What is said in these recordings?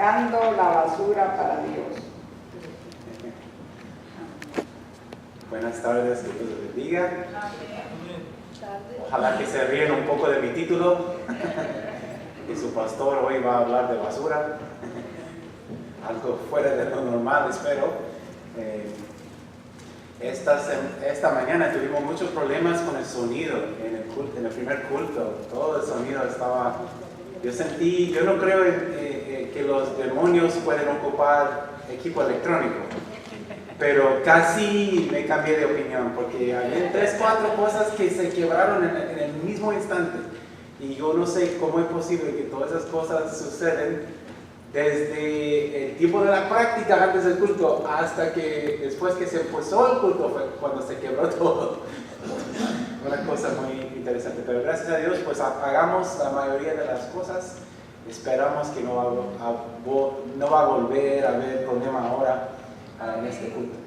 sacando la basura para Dios. Buenas tardes, que Dios les bendiga. Ojalá que se ríen un poco de mi título. Que su pastor hoy va a hablar de basura. Algo fuera de lo normal, espero. Esta mañana tuvimos muchos problemas con el sonido en el primer culto. Todo el sonido estaba... Yo no creo que los demonios pueden ocupar equipo electrónico, pero casi me cambié de opinión, porque había 3, 4 cosas que se quebraron en el mismo instante, y yo no sé cómo es posible que todas esas cosas suceden desde el tiempo de la práctica antes del culto hasta que después que se empezó el culto fue cuando se quebró todo. Una cosa muy interesante, pero gracias a Dios pues hagamos la mayoría de las cosas. Esperamos que no va a volver a haber problema ahora en este culto.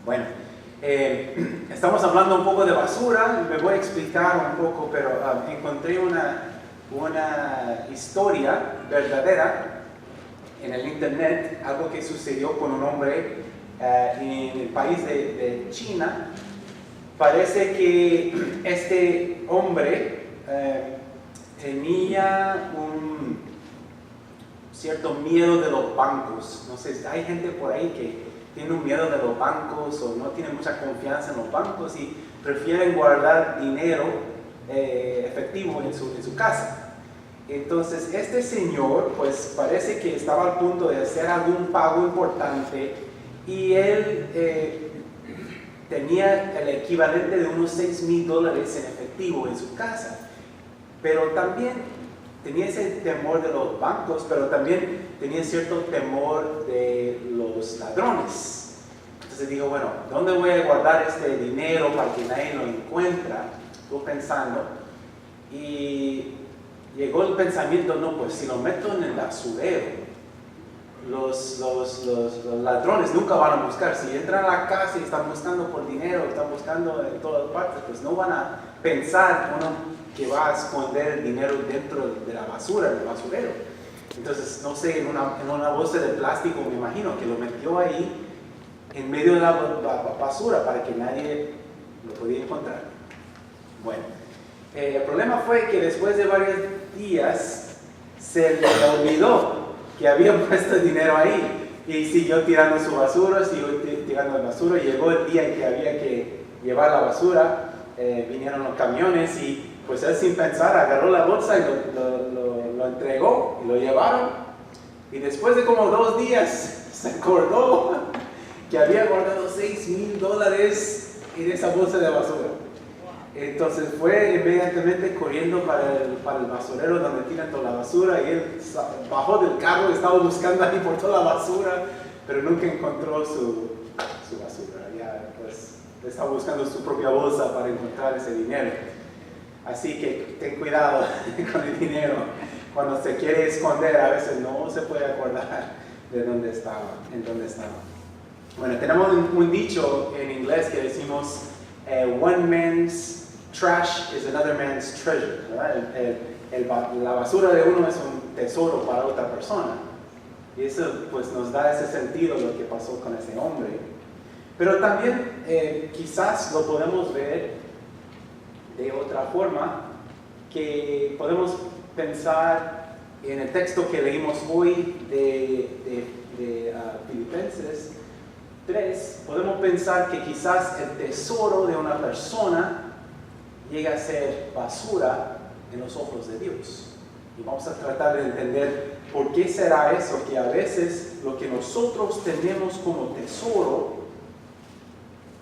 Bueno, estamos hablando un poco de basura. Me voy a explicar un poco, pero encontré una historia verdadera en el internet, algo que sucedió con un hombre en el país de China. Parece que este hombre tenía un cierto miedo de los bancos. No sé, hay gente por ahí que tiene un miedo de los bancos o no tiene mucha confianza en los bancos y prefieren guardar dinero efectivo en su casa. Entonces este señor pues parece que estaba al punto de hacer algún pago importante y él tenía el equivalente de unos $6,000 en efectivo en su casa, pero también tenía ese temor de los bancos, pero también tenía cierto temor de los ladrones. Entonces dijo, bueno, ¿dónde voy a guardar este dinero para que nadie lo encuentre? Estuvo pensando y llegó el pensamiento, no, pues si lo meto en el basurero, los ladrones nunca van a buscar. Si entran a la casa y están buscando por dinero, están buscando en todas partes, pues no van a pensar que va a esconder el dinero dentro de la basura, del basurero. Entonces, no sé, en una bolsa de plástico, me imagino, que lo metió ahí en medio de la basura para que nadie lo pudiera encontrar. Bueno, el problema fue que después de varios días se le olvidó que había puesto el dinero ahí y siguió tirando su basura, siguió tirando la basura. Llegó el día en que había que llevar la basura, vinieron los camiones y pues él sin pensar agarró la bolsa y lo entregó y lo llevaron. Y después de como 2 días se acordó que había guardado $6,000 en esa bolsa de basura. Entonces fue inmediatamente corriendo para el basurero donde tiran toda la basura y él bajó del carro y estaba buscando ahí por toda la basura, pero nunca encontró su basura. Ya pues estaba buscando su propia bolsa para encontrar ese dinero. Así que ten cuidado con el dinero. Cuando se quiere esconder a veces no se puede acordar de dónde estaba, en dónde estaba. Bueno, tenemos un dicho en inglés que decimos one man's trash is another man's treasure, ¿verdad? La basura de uno es un tesoro para otra persona. Y eso pues nos da ese sentido lo que pasó con ese hombre. Pero también quizás lo podemos ver de otra forma, que podemos pensar en el texto que leímos hoy de Filipenses 3, podemos pensar que quizás el tesoro de una persona llega a ser basura en los ojos de Dios. Y vamos a tratar de entender por qué será eso, que a veces lo que nosotros tenemos como tesoro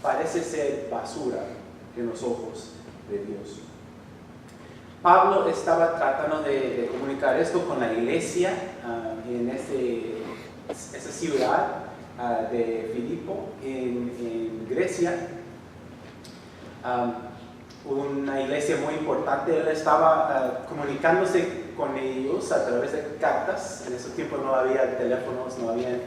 parece ser basura en los ojos de Dios. Pablo estaba tratando de comunicar esto con la iglesia en esa ciudad de Filipo, en Grecia. Una iglesia muy importante. Él estaba comunicándose con ellos a través de cartas. En ese tiempo no había teléfonos, no había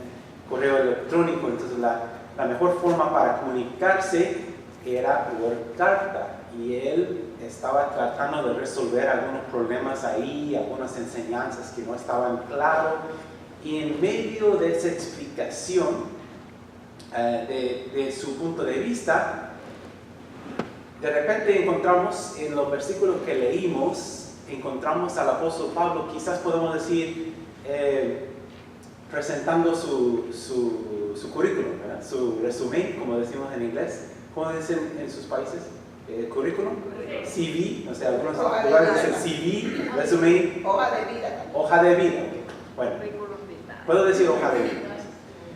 correo electrónico, entonces la mejor forma para comunicarse era por carta. Y él estaba tratando de resolver algunos problemas ahí, algunas enseñanzas que no estaban claras. Y en medio de esa explicación de su punto de vista, de repente encontramos en los versículos que leímos, encontramos al apóstol Pablo, quizás podemos decir, presentando su currículum, ¿verdad? Su resumen, como decimos en inglés. ¿Cómo dicen en sus países? ¿Currículum? CV, o sea, algunos lugares dicen CV, resumen. Hoja de vida. Hoja de vida. Bueno, puedo decir hoja de vida.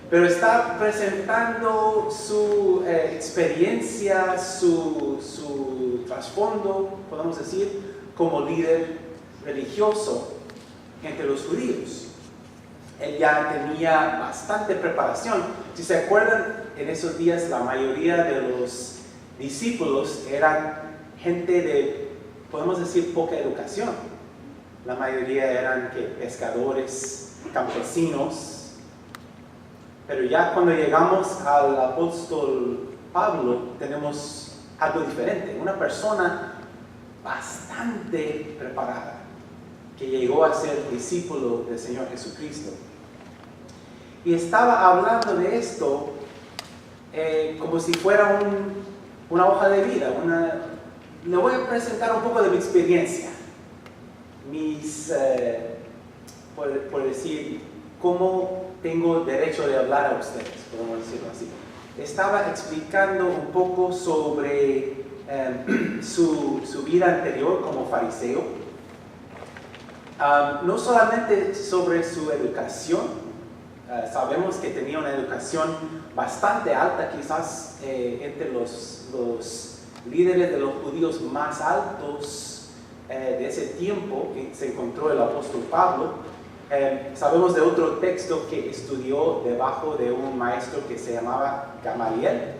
Pero está presentando su experiencia, su trasfondo, podemos decir, como líder religioso entre los judíos. Él ya tenía bastante preparación. Si se acuerdan, en esos días la mayoría de los discípulos eran gente de, podemos decir, poca educación. La mayoría eran pescadores, campesinos. Pero ya cuando llegamos al apóstol Pablo, tenemos algo diferente. Una persona bastante preparada, que llegó a ser discípulo del Señor Jesucristo. Y estaba hablando de esto como si fuera una hoja de vida. Le voy a presentar un poco de mi experiencia, por decir, cómo tengo derecho de hablar a ustedes, podemos decirlo así. Estaba explicando un poco sobre su vida anterior como fariseo, no solamente sobre su educación. Sabemos que tenía una educación bastante alta, quizás entre los líderes de los judíos más altos de ese tiempo que se encontró el apóstol Pablo. Sabemos de otro texto que estudió debajo de un maestro que se llamaba Gamaliel,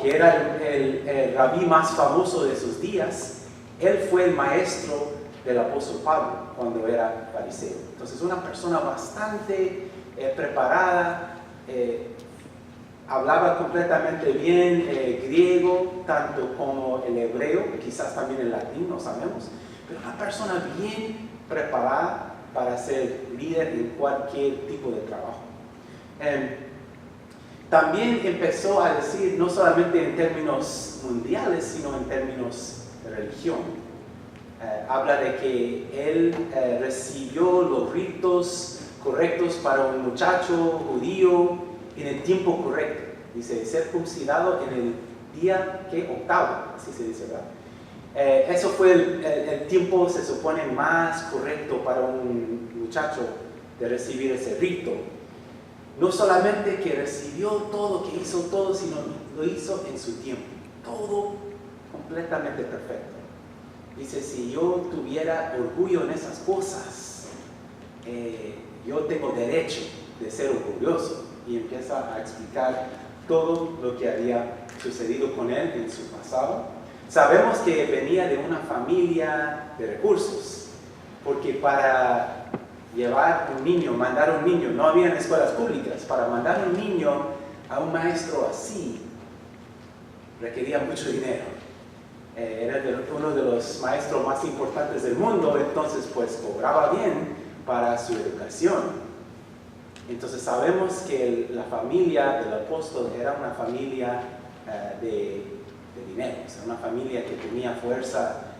que era el rabí más famoso de sus días. Él fue el maestro del apóstol Pablo cuando era fariseo. Entonces, una persona bastante preparada, hablaba completamente bien griego, tanto como el hebreo, quizás también el latín, no sabemos, pero una persona bien preparada para ser líder en cualquier tipo de trabajo. También empezó a decir, no solamente en términos mundiales, sino en términos de religión. Habla de que él recibió los ritos correctos para un muchacho judío en el tiempo correcto. Dice, ser circuncidado en el día octavo, así se dice, ¿verdad? Eso fue el tiempo, se supone, más correcto para un muchacho de recibir ese rito. No solamente que recibió todo, que hizo todo, sino lo hizo en su tiempo. Todo completamente perfecto. Dice, si yo tuviera orgullo en esas cosas, yo tengo derecho de ser orgulloso. Y empieza a explicar todo lo que había sucedido con él en su pasado. Sabemos que venía de una familia de recursos, porque para llevar un niño, mandar un niño, no había escuelas públicas, para mandar un niño a un maestro así, requería mucho dinero. Era uno de los maestros más importantes del mundo, entonces pues cobraba bien para su educación. Entonces sabemos que la familia del apóstol era una familia de dinero, o sea, una familia que tenía fuerza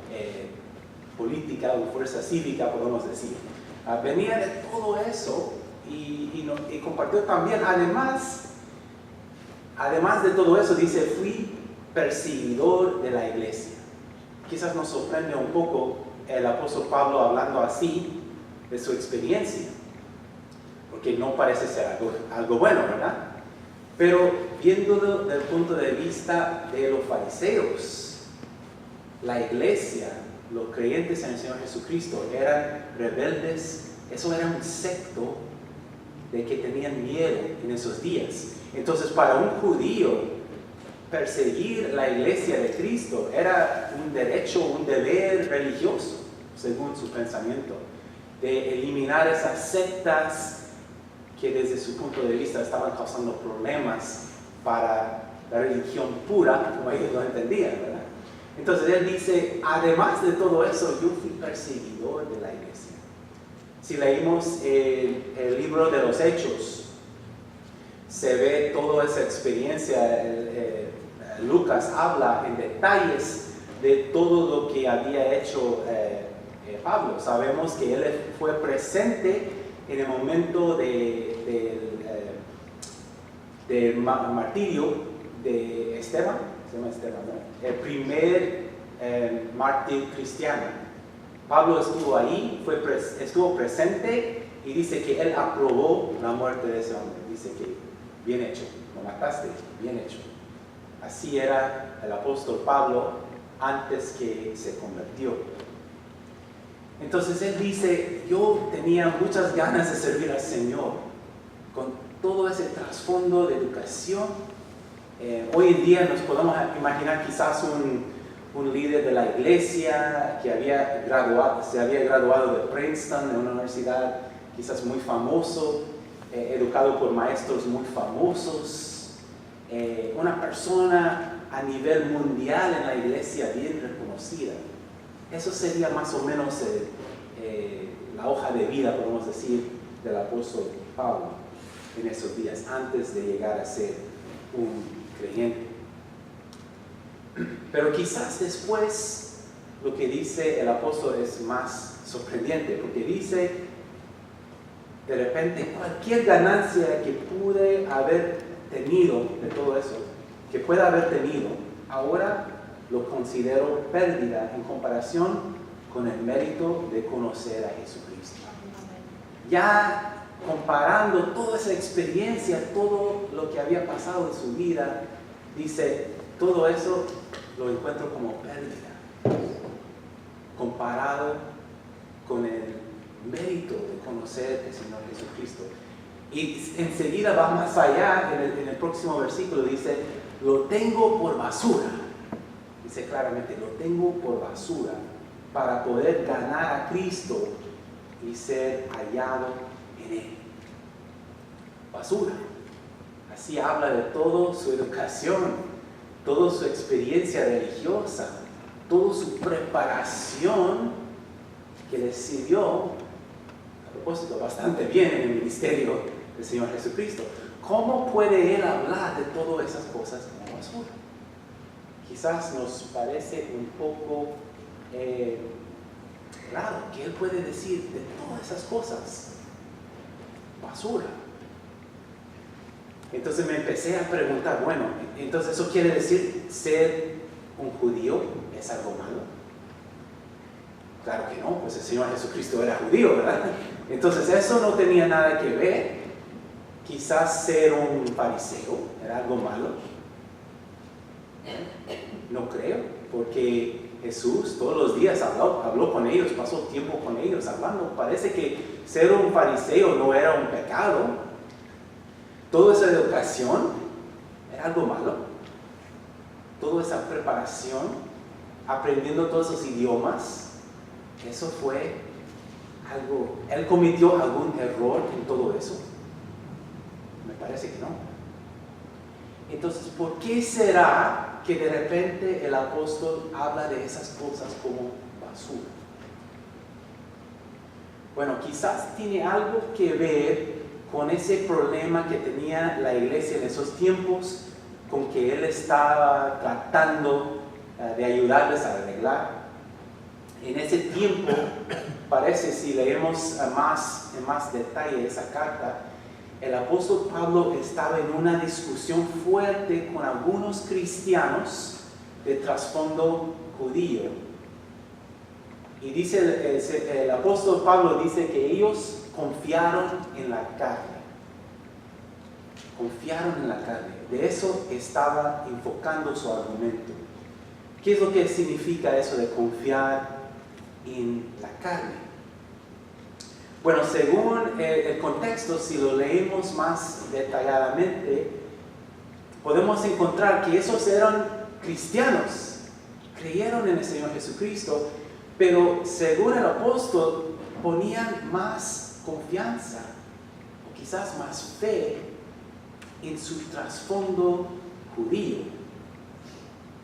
política o fuerza cívica, podemos decir. Venía de todo eso y compartió también, además de todo eso, dice, fui perseguidor de la iglesia. Quizás nos sorprende un poco el apóstol Pablo hablando así de su experiencia, porque no parece ser algo bueno, ¿verdad? Pero viéndolo desde el punto de vista de los fariseos, la iglesia, los creyentes en el Señor Jesucristo eran rebeldes. Eso era un secto de que tenían miedo en esos días. Entonces, para un judío, perseguir la iglesia de Cristo era un derecho, un deber religioso, según su pensamiento, de eliminar esas sectas que desde su punto de vista estaban causando problemas para la religión pura, como ellos lo entendían, ¿verdad? Entonces él dice, además de todo eso, yo fui perseguidor de la iglesia. Si leímos el libro de los Hechos, se ve toda esa experiencia. Lucas habla en detalles de todo lo que había hecho Pablo. Sabemos que él fue presente en el momento del martirio de Esteban, se llama Esteban, ¿no? El primer mártir cristiano. Pablo estuvo ahí, estuvo presente y dice que él aprobó la muerte de ese hombre. Dice que bien hecho, lo mataste, bien hecho. Así era el apóstol Pablo antes que se convirtió. Entonces él dice, yo tenía muchas ganas de servir al Señor, con todo ese trasfondo de educación. Hoy en día nos podemos imaginar quizás un líder de la iglesia que se había graduado de Princeton, de una universidad quizás muy famoso, educado por maestros muy famosos, una persona a nivel mundial en la iglesia bien reconocida. Eso sería más o menos la hoja de vida, podemos decir, del apóstol Pablo en esos días, antes de llegar a ser un creyente. Pero quizás después lo que dice el apóstol es más sorprendente, porque dice, de repente, cualquier ganancia que pude haber tenido de todo eso, que pueda haber tenido, ahora lo considero pérdida en comparación con el mérito de conocer a Jesucristo. Ya comparando toda esa experiencia, todo lo que había pasado en su vida, dice, todo eso lo encuentro como pérdida, comparado con el mérito de conocer al Señor Jesucristo. Y enseguida va más allá, en el próximo versículo dice, lo tengo por basura. Dice claramente, lo tengo por basura para poder ganar a Cristo y ser hallado en Él. Basura. Así habla de toda su educación, toda su experiencia religiosa, toda su preparación que le sirvió, a propósito, bastante bien en el ministerio del Señor Jesucristo. ¿Cómo puede Él hablar de todas esas cosas como basura? Quizás nos parece un poco raro que Él puede decir de todas esas cosas basura. Entonces me empecé a preguntar, bueno, entonces eso quiere decir ser un judío es algo malo. Claro que no, pues el Señor Jesucristo era judío, ¿verdad? Entonces eso no tenía nada que ver. Quizás ser un fariseo era algo malo. No creo, porque Jesús todos los días habló con ellos, pasó tiempo con ellos hablando. Parece que ser un fariseo no era un pecado. Toda esa educación era algo malo. Toda esa preparación, aprendiendo todos esos idiomas, eso fue algo. ¿Él cometió algún error en todo eso? Me parece que no. Entonces, ¿por qué será que de repente el apóstol habla de esas cosas como basura? Bueno, quizás tiene algo que ver con ese problema que tenía la iglesia en esos tiempos, con que él estaba tratando de ayudarles a arreglar. En ese tiempo, parece, si leemos en más detalle esa carta, el apóstol Pablo estaba en una discusión fuerte con algunos cristianos de trasfondo judío. Y dice el apóstol Pablo dice que ellos confiaron en la carne. Confiaron en la carne. De eso estaba enfocando su argumento. ¿Qué es lo que significa eso de confiar en la carne? Bueno, según el contexto, si lo leemos más detalladamente, podemos encontrar que esos eran cristianos, creyeron en el Señor Jesucristo, pero según el apóstol ponían más confianza, o quizás más fe, en su trasfondo judío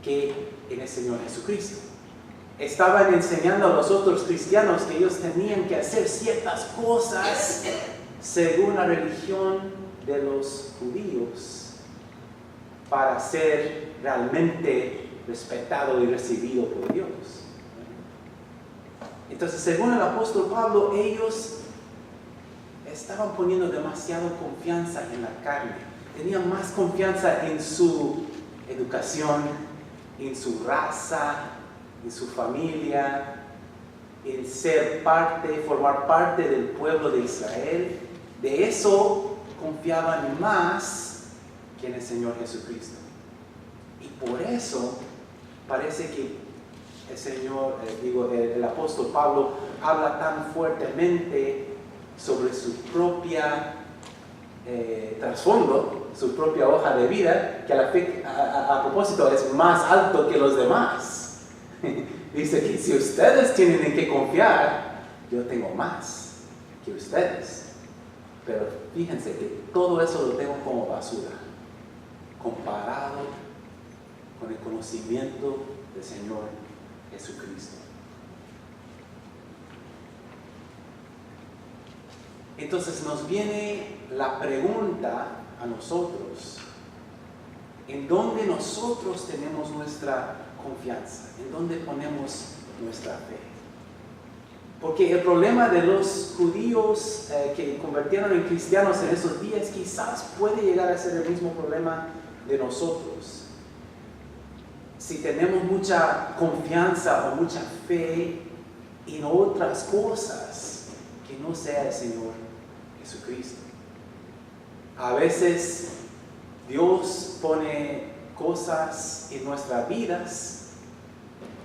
que en el Señor Jesucristo. estaban enseñando a los otros cristianos que ellos tenían que hacer ciertas cosas según la religión de los judíos para ser realmente respetado y recibido por Dios. Entonces, según el apóstol Pablo, ellos estaban poniendo demasiada confianza en la carne. Tenían más confianza en su educación, en su raza, en su familia, en ser parte, formar parte del pueblo de Israel. De eso confiaban más que en el Señor Jesucristo. Y por eso parece que el apóstol Pablo habla tan fuertemente sobre su propia trasfondo, su propia hoja de vida, que a propósito es más alto que los demás. Dice que si ustedes tienen en qué confiar, yo tengo más que ustedes. Pero fíjense que todo eso lo tengo como basura, comparado con el conocimiento del Señor Jesucristo. Entonces nos viene la pregunta a nosotros, ¿en dónde nosotros tenemos nuestra confianza? ¿En dónde ponemos nuestra fe? Porque el problema de los judíos que convirtieron en cristianos en esos días quizás puede llegar a ser el mismo problema de nosotros. Si tenemos mucha confianza o mucha fe en otras cosas que no sea el Señor Jesucristo. A veces Dios pone cosas en nuestras vidas,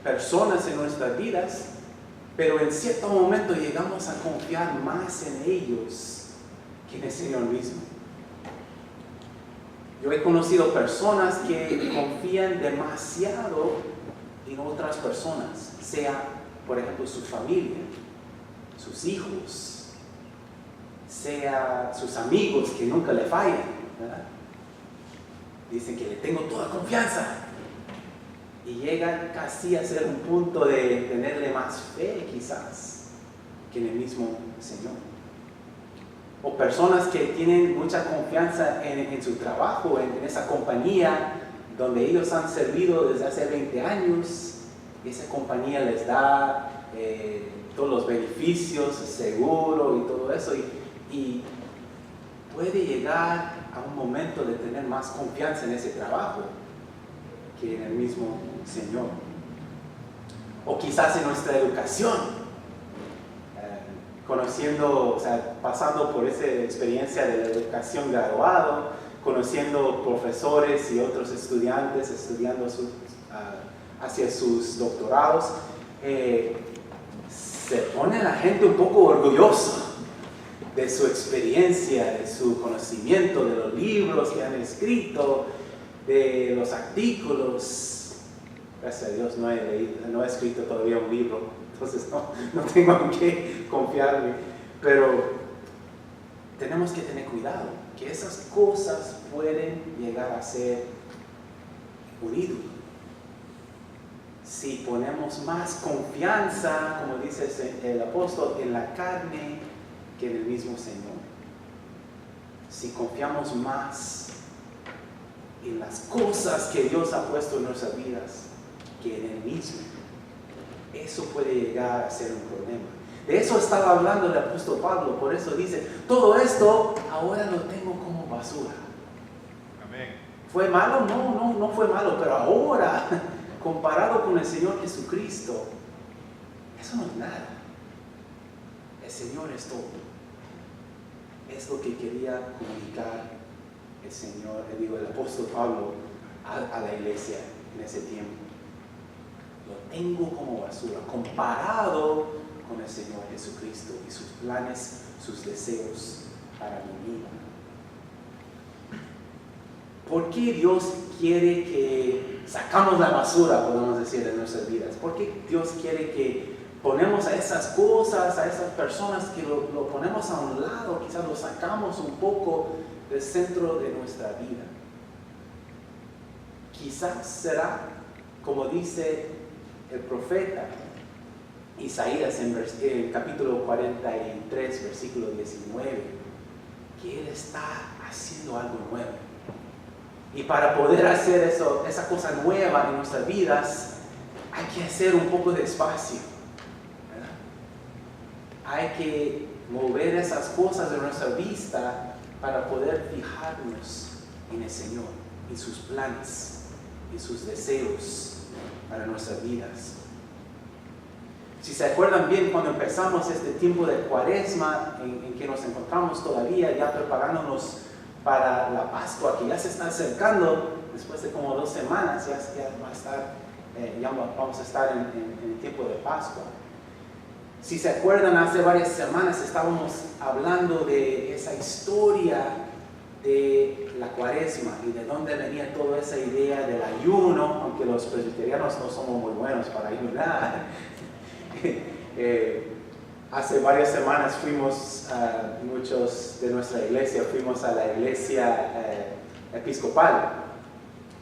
personas en nuestras vidas, pero en cierto momento llegamos a confiar más en ellos que en el Señor mismo. Yo he conocido personas que confían demasiado en otras personas, sea, por ejemplo, su familia, sus hijos, sea sus amigos que nunca le fallan, ¿verdad? Dicen que le tengo toda confianza y llegan casi a ser un punto de tenerle más fe quizás que en el mismo Señor. O personas que tienen mucha confianza en su trabajo, en esa compañía donde ellos han servido desde hace 20 años. Esa compañía les da todos los beneficios, seguro y todo eso. Y puede llegar a un momento de tener más confianza en ese trabajo que en el mismo Señor. O quizás en nuestra educación. Conociendo, o sea, pasando por esa experiencia de la educación graduado, conociendo profesores y otros estudiantes estudiando hacia sus doctorados, se pone la gente un poco orgullosa de su experiencia, de su conocimiento, de los libros que han escrito, de los artículos. Gracias a Dios no he escrito todavía un libro. Entonces no tengo en qué confiarme, pero tenemos que tener cuidado, que esas cosas pueden llegar a ser un ídolo. Si ponemos más confianza, como dice el apóstol, en la carne que en el mismo Señor. Si confiamos más en las cosas que Dios ha puesto en nuestras vidas que en Él mismo, eso puede llegar a ser un problema. De eso estaba hablando el apóstol Pablo, por eso dice, todo esto ahora lo tengo como basura. Amén. ¿Fue malo? No fue malo, pero ahora, comparado con el Señor Jesucristo, eso no es nada. El Señor es todo. Es lo que quería comunicar el apóstol Pablo a la iglesia en ese tiempo. Lo tengo como basura, comparado con el Señor Jesucristo y sus planes, sus deseos para mi vida. ¿Por qué Dios quiere que sacamos la basura, podemos decir, de nuestras vidas? ¿Por qué Dios quiere que ponemos a esas cosas, a esas personas, que lo ponemos a un lado, quizás lo sacamos un poco del centro de nuestra vida? Quizás será, como dice el profeta Isaías en capítulo 43, versículo 19, que Él está haciendo algo nuevo. Y para poder hacer esa cosa nueva en nuestras vidas, hay que hacer un poco de espacio, ¿verdad? Hay que mover esas cosas de nuestra vista para poder fijarnos en el Señor, en sus planes, en sus deseos para nuestras vidas. Si se acuerdan bien, cuando empezamos este tiempo de Cuaresma, en que nos encontramos todavía ya preparándonos para la Pascua, que ya se está acercando, después de como 2 semanas ya vamos a estar en el tiempo de Pascua. Si se acuerdan, hace varias semanas estábamos hablando de esa historia de la Cuaresma y de dónde venía toda esa idea del ayuno, aunque los presbiterianos no somos muy buenos para ayunar. Hace varias semanas muchos de nuestra iglesia fuimos a la iglesia episcopal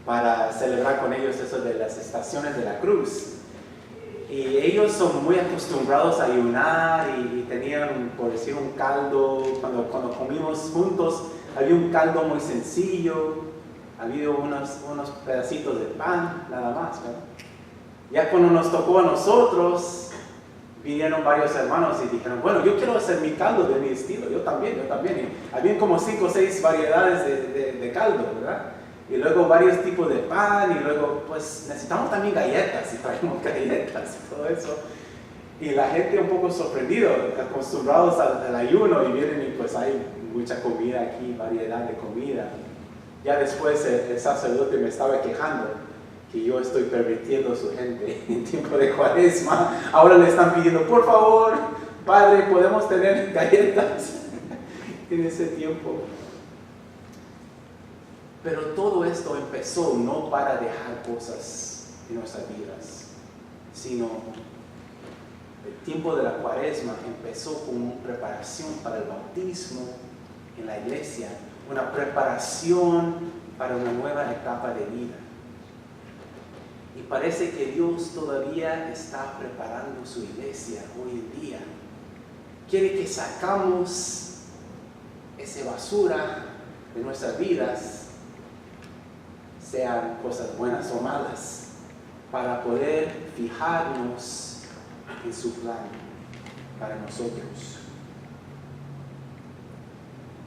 para celebrar con ellos eso de las estaciones de la cruz. Y ellos son muy acostumbrados a ayunar y tenían, por decir, un caldo. Cuando comimos juntos, había un caldo muy sencillo, había unos pedacitos de pan, nada más, ¿verdad? Ya cuando nos tocó a nosotros, vinieron varios hermanos y dijeron, bueno, yo quiero hacer mi caldo de mi estilo, yo también. Y había como 5 o 6 variedades de caldo, ¿verdad? Y luego varios tipos de pan, y luego pues necesitamos también galletas, y traemos galletas y todo eso. Y la gente un poco sorprendido, acostumbrados al ayuno, y vienen y pues hay mucha comida aquí, variedad de comida. Ya después el sacerdote me estaba quejando que yo estoy permitiendo a su gente en tiempo de Cuaresma. Ahora le están pidiendo, por favor, Padre, ¿podemos tener galletas en ese tiempo? Pero todo esto empezó no para dejar cosas en nuestras vidas, sino el tiempo de la Cuaresma empezó con una preparación para el bautismo en la iglesia, una preparación para una nueva etapa de vida. Y parece que Dios todavía está preparando su iglesia hoy en día. Quiere que sacamos esa basura de nuestras vidas, sean cosas buenas o malas, para poder fijarnos en su plan para nosotros.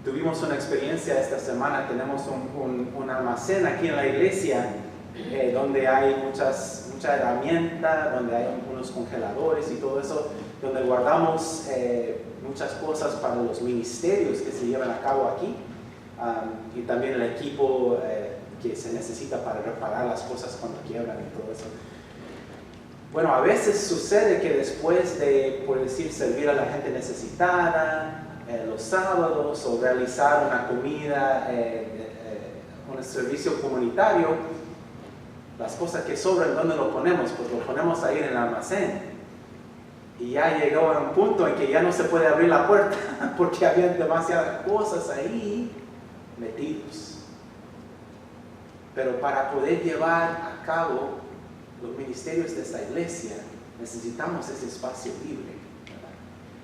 Tuvimos una experiencia esta semana. Tenemos un almacén aquí en la iglesia donde hay mucha herramienta, donde hay unos congeladores y todo eso, donde guardamos muchas cosas para los ministerios que se llevan a cabo aquí, y también el equipo que se necesita para reparar las cosas cuando quiebran y todo eso. Bueno, a veces sucede que después de, por decir, servir a la gente necesitada los sábados, o realizar una comida, un servicio comunitario, las cosas que sobran, ¿dónde lo ponemos? Pues lo ponemos ahí en el almacén. Y ya llegó a un punto en que ya no se puede abrir la puerta porque había demasiadas cosas ahí metidos. Pero para poder llevar a cabo los ministerios de esta iglesia, necesitamos ese espacio libre, ¿verdad?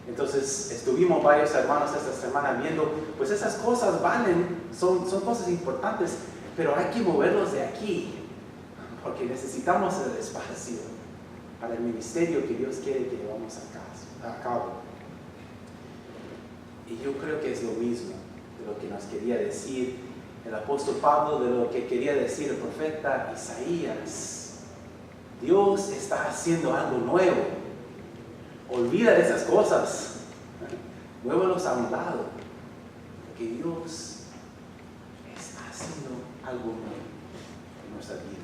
Entonces estuvimos varios hermanos esta semana viendo, pues esas cosas valen, son cosas importantes, pero hay que moverlos de aquí, porque necesitamos el espacio para el ministerio que Dios quiere que llevamos a cabo. Y yo creo que es lo mismo de lo que nos quería decir el apóstol Pablo, de lo que quería decir el profeta Isaías. Dios está haciendo algo nuevo. Olvida de esas cosas, muévelos a un lado, porque Dios está haciendo algo nuevo en nuestras vidas.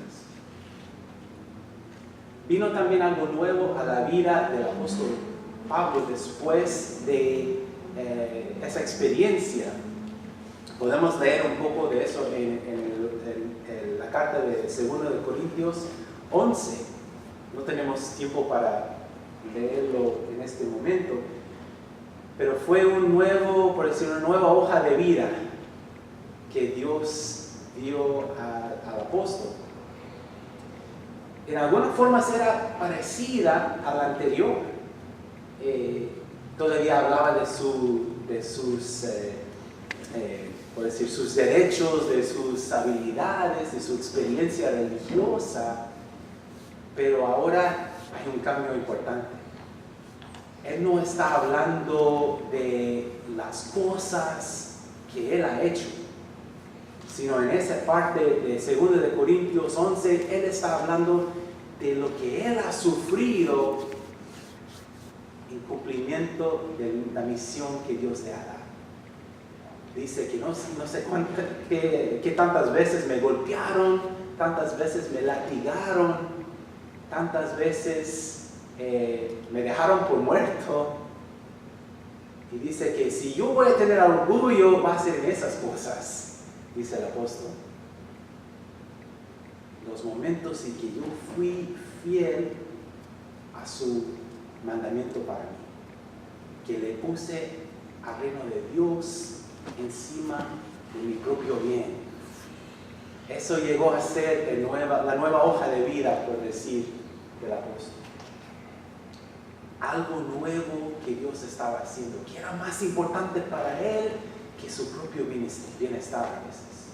Vino también algo nuevo a la vida del apóstol Pablo después de esa experiencia. Podemos leer un poco de eso en la carta de 2 de Corintios 11. No tenemos tiempo para leerlo en este momento, pero fue por decir, una nueva hoja de vida que Dios dio al apóstol. en alguna forma era parecida a la anterior. Todavía hablaba de sus por decir, sus derechos, de sus habilidades, de su experiencia religiosa, pero ahora hay un cambio importante. Él no está hablando de las cosas que él ha hecho, sino en esa parte de 2 de Corintios 11, él está hablando de lo que él ha sufrido en cumplimiento de la misión que Dios le ha dado. Dice que no sé qué tantas veces me golpearon, tantas veces me latigaron, tantas veces me dejaron por muerto. Y dice que si yo voy a tener orgullo, va a ser en esas cosas, dice el apóstol. Los momentos en que yo fui fiel a su mandamiento para mí, que le puse al reino de Dios encima de mi propio bien. Eso llegó a ser la nueva hoja de vida, por decir, del apóstol. Algo nuevo que Dios estaba haciendo, que era más importante para él que su propio bienestar a veces.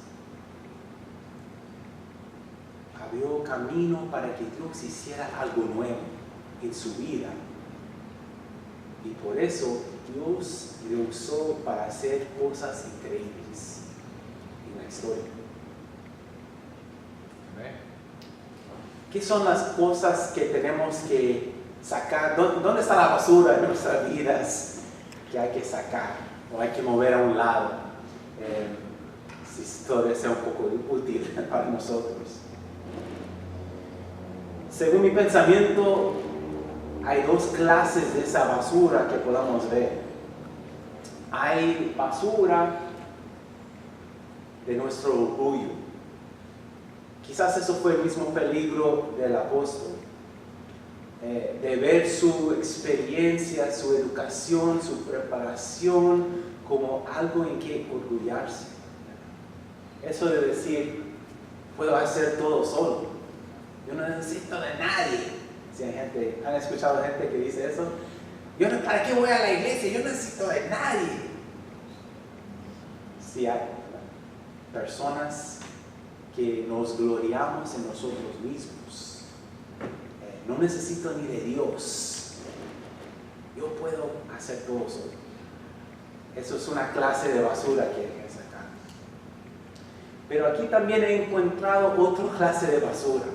Abrió camino para que Dios hiciera algo nuevo en su vida. Y por eso Dios le usó para hacer cosas increíbles en la historia. ¿Qué son las cosas que tenemos que sacar? ¿Dónde está la basura en nuestras vidas que hay que sacar o hay que mover a un lado? Si todavía sea un poco útil para nosotros. Según mi pensamiento, hay dos clases de esa basura que podamos ver. Hay basura de nuestro orgullo. Quizás eso fue el mismo peligro del apóstol, de ver su experiencia, su educación, su preparación como algo en que orgullarse. Eso de decir, puedo hacer todo solo, yo no necesito de nadie. Si hay gente, ¿han escuchado gente que dice eso? ¿Para qué voy a la iglesia? Yo no necesito de nadie. Sí hay personas que nos gloriamos en nosotros mismos. No necesito ni de Dios. Yo puedo hacer todo solo. Eso es una clase de basura que hay que sacar. Pero aquí también he encontrado otra clase de basura.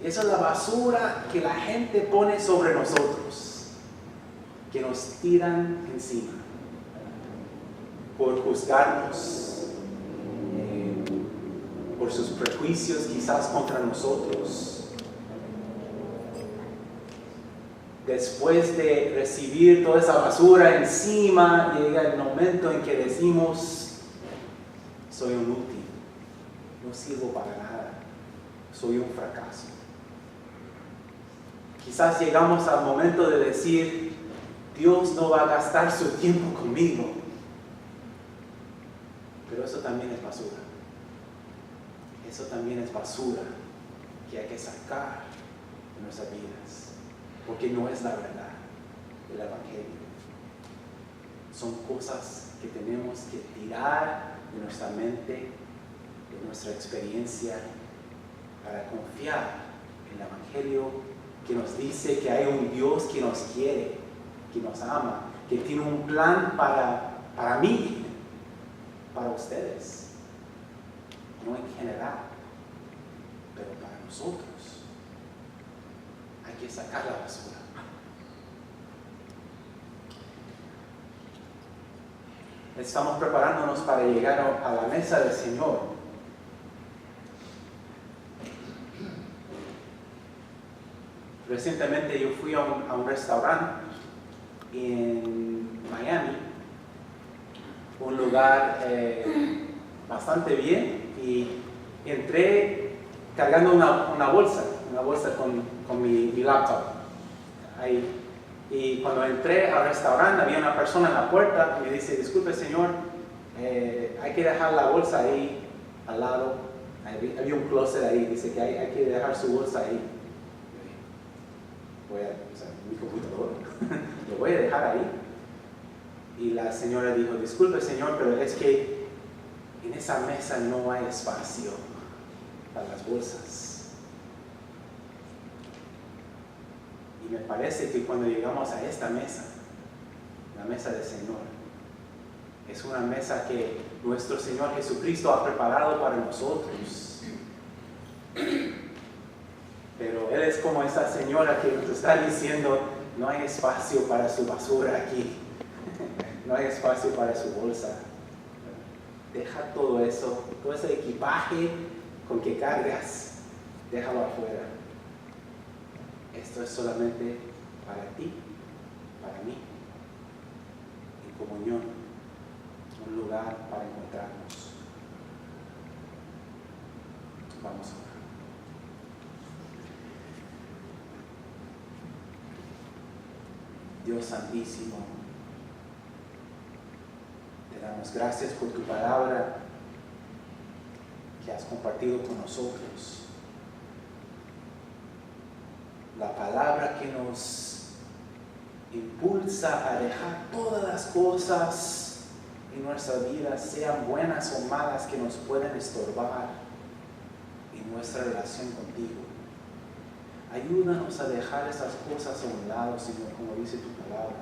Esa es la basura que la gente pone sobre nosotros, que nos tiran encima por juzgarnos, por sus prejuicios quizás contra nosotros. Después de recibir toda esa basura encima, llega el momento en que decimos, soy inútil, no sirvo para nada, soy un fracaso. Quizás llegamos al momento de decir, Dios no va a gastar su tiempo conmigo. Pero eso también es basura. Eso también es basura que hay que sacar de nuestras vidas. Porque no es la verdad del Evangelio. Son cosas que tenemos que tirar de nuestra mente, de nuestra experiencia, para confiar en el Evangelio que nos dice que hay un Dios que nos quiere, que nos ama, que tiene un plan para mí, para ustedes, no en general, pero para nosotros. Hay que sacar la basura. Estamos preparándonos para llegar a la mesa del Señor. Recientemente yo fui a un restaurante en Miami, un lugar bastante bien, y entré cargando una bolsa con mi laptop ahí. Y cuando entré al restaurante había una persona en la puerta y me dice, disculpe señor, hay que dejar la bolsa ahí al lado. Había un closet ahí, dice que hay que dejar su bolsa ahí. mi computadora, lo voy a dejar ahí. Y la señora dijo, disculpe señor, pero es que en esa mesa no hay espacio para las bolsas. Y me parece que cuando llegamos a esta mesa, la mesa del Señor, es una mesa que nuestro Señor Jesucristo ha preparado para nosotros. Pero Él es como esa señora que nos está diciendo, no hay espacio para su basura aquí, no hay espacio para su bolsa. Deja todo eso, todo ese equipaje con que cargas, déjalo afuera. Esto es solamente para ti, para mí, en comunión, un lugar para encontrarnos. Vamos a orar. Dios Santísimo, te damos gracias por tu palabra que has compartido con nosotros. La palabra que nos impulsa a dejar todas las cosas en nuestra vida, sean buenas o malas, que nos pueden estorbar en nuestra relación contigo. Ayúdanos a dejar esas cosas a un lado, Señor, como dice tu palabra,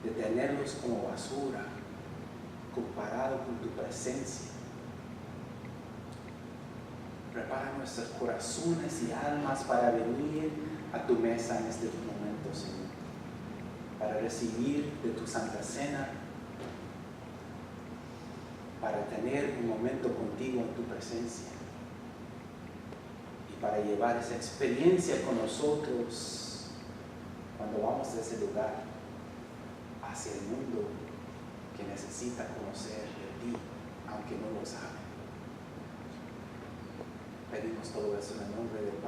de tenerlos como basura comparado con tu presencia. Prepara nuestros corazones y almas para venir a tu mesa en este momento, Señor, para recibir de tu Santa Cena, para tener un momento contigo en tu presencia y para llevar esa experiencia con nosotros cuando vamos de ese lugar hacia el mundo que necesita conocer de ti, aunque no lo sabe. Pedimos todo eso en el nombre del Padre.